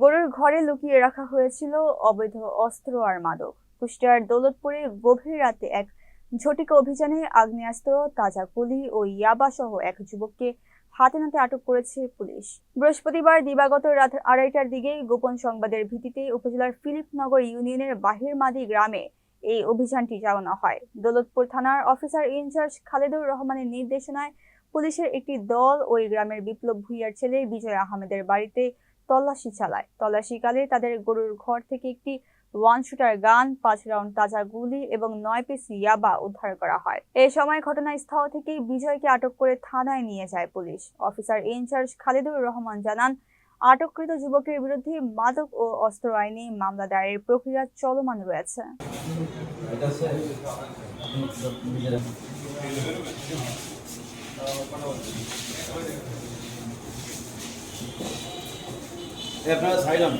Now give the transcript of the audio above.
গরুর ঘরে লুকিয়ে রাখা হয়েছিল অবৈধ অস্ত্র আর মাদক। কুষ্টিয়ার দৌলতপুরে গভীর রাতে এক ঝটিকা অভিযানে আগ্নেয়াস্ত্র, তাজা গুলি ও ইয়াবা সহ এক যুবককে হাতে নাতে আটক করেছে পুলিশ। বৃহস্পতিবার দিবাগত রাত 2:30টার দিকে গোপন সংবাদের ভিত্তিতে উপজেলার ফিলিপনগর ইউনিয়নের বাহিরমাদি গ্রামে এই অভিযানটি চালানো হয়। দৌলতপুর থানার অফিসার ইনচার্জ খালেদুর রহমানের নির্দেশনায় পুলিশের একটি দল ওই গ্রামের বিপ্লব ভূঁইয়ার ছেলে বিজয় আহমেদের বাড়িতে তল্লাশি চালায়। তল্লাশিকালে তাদের গরুর ঘর থেকে একটি 1 শুটার গান, 5 রাউন্ড তাজা গুলি এবং 9 পিস ইয়াবা উদ্ধার করা হয়। এই সময় ঘটনাস্থল থেকেই বিজয়কে আটক করে থানায় নিয়ে যায় police. Officer in charge Khaledur Rahman জানান, আটককৃত যুবকের বিরুদ্ধে মাদক ও অস্ত্র আইনে মামলা দায়েরের প্রক্রিয়া চলমান রয়েছে। আপনারা সাইলাম